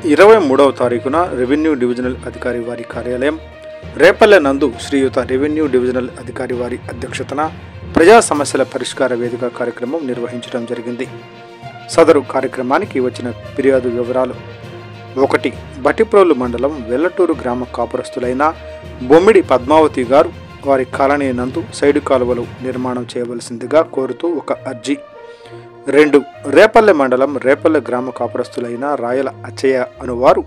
23వ తారీఖున revenue divisional అధికారి వారి కార్యాలయం రేపల్లె నందు శ్రీయుత రెవెన్యూ డివిజనల్ అధికారి వారి అధ్యక్షతన ప్రజా సమస్యల పరిష్కార వేదిక కార్యక్రమం నిర్వహించడం జరిగింది. సదరు కార్యక్రమానికి వచ్చిన ఫిర్యాదు వివరాలు: 1. బట్టిప్రోలు మండలం వెల్లటూరు గ్రామ కాపురస్తులైన బొమ్మిడి పద్మావతి గారు వారి కాలనీ నందు సైడు కాలువలు నిర్మాణం చేయవలసిందిగా కోరుతూ ఒక అర్జీ. 2. రేపల్లె మండలం రేపల్లె గ్రామ కాపురస్తులైన రాయల అచ్చయ్య అనువారు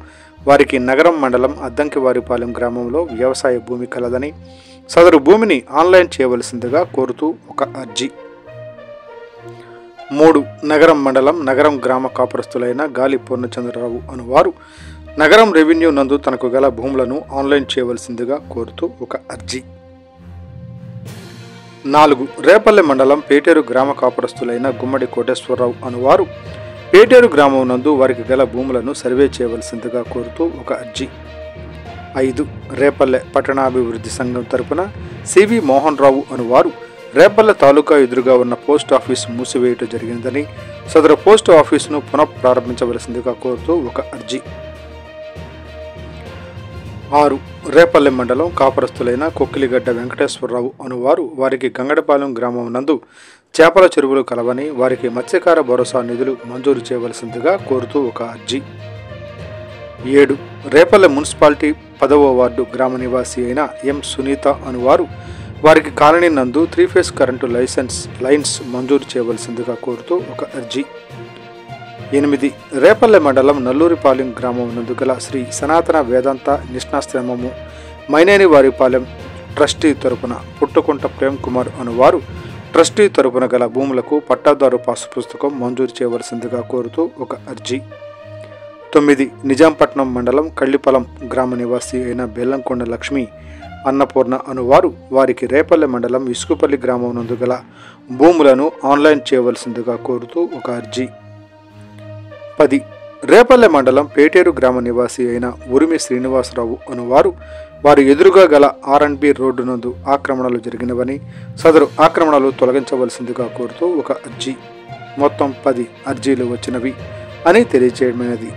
వారికి నగరం మండలం అద్దంకివారిపాలెం గ్రామంలో వ్యవసాయ భూమి కలదని సదరు భూమిని ఆన్లైన్ చేయవలసిందిగా కోరుతూ ఒక అర్జీ. 3. నగరం మండలం నగరం గ్రామ కాపురస్తులైన గాలి పూర్ణచంద్రరావు అనువారు నగరం రెవెన్యూ నందు తనకు గల భూములను ఆన్లైన్ చేయవలసిందిగా కోరుతూ ఒక అర్జీ. 4. రేపల్లె మండలం పేటేరు గ్రామ కాపురస్తులైన గుమ్మడి కోటేశ్వరరావు అనువారు పేటేరు గ్రామం నందు వారికి గల భూములను సర్వే చేయవలసిందిగా కోరుతూ ఒక అర్జీ. 5. రేపల్లె పట్టణాభివృద్ధి సంఘం తరపున సివి మోహన్ రావు అనువారు రేపల్లె తాలూకా ఎదురుగా ఉన్న పోస్ట్ ఆఫీస్ మూసివేయటం జరిగిందని సదరు పోస్ట్ ఆఫీసును పునఃప్రారంభించవలసిందిగా కోరుతూ ఒక అర్జీ. 6. రేపల్లె మండలం కాపురస్తులైన కొక్కిలిగడ్డ వెంకటేశ్వరరావు అనువారు వారికి గంగడపాలెం గ్రామం నందు చేపల చెరువులు కలవని వారికి మత్స్యకార భరోసా నిధులు మంజూరు చేయవలసిందిగా కోరుతూ ఒక అర్జీ. 7. రేపల్లె మున్సిపాలిటీ 10వ వార్డు గ్రామ నివాసి అయిన ఎం సునీత అనువారు వారికి కాలనీ నందు 3 ఫేజ్ కరెంటు లైన్స్ మంజూరు చేయవలసిందిగా కోరుతూ ఒక అర్జీ. 8. రేపల్లె మండలం నల్లూరిపాలెం గ్రామం నందు గల శ్రీ సనాతన వేదాంత నిష్ణాశ్రమము మైనేని వారిపాలెం ట్రస్టీ తరపున పుట్టుకుంట ప్రేమ్ కుమార్ అనువారు ట్రస్టీ తరపున గల భూములకు పట్టాదారు పాసు పుస్తకం మంజూరు చేయవలసిందిగా కోరుతూ ఒక అర్జీ. 9. నిజాంపట్నం మండలం కళ్ళిపలం గ్రామ నివాసి అయిన బెల్లంకొండ లక్ష్మి అన్నపూర్ణ అనువారు వారికి రేపల్లె మండలం ఇసుకుపల్లి గ్రామం నందు గల భూములను ఆన్లైన్ చేయవలసిందిగా కోరుతూ ఒక అర్జీ. 10. రేపల్లె మండలం పేటేరు గ్రామ నివాసి అయిన ఉరిమి శ్రీనివాసరావు అనువారు వారి ఎదురుగా గల R&B రోడ్డు నందు ఆక్రమణలు జరిగినవని సదరు ఆక్రమణలు తొలగించవలసిందిగా కోరుతూ ఒక అర్జీ. మొత్తం 10 అర్జీలు వచ్చినవి అని తెలియజేయమైనది.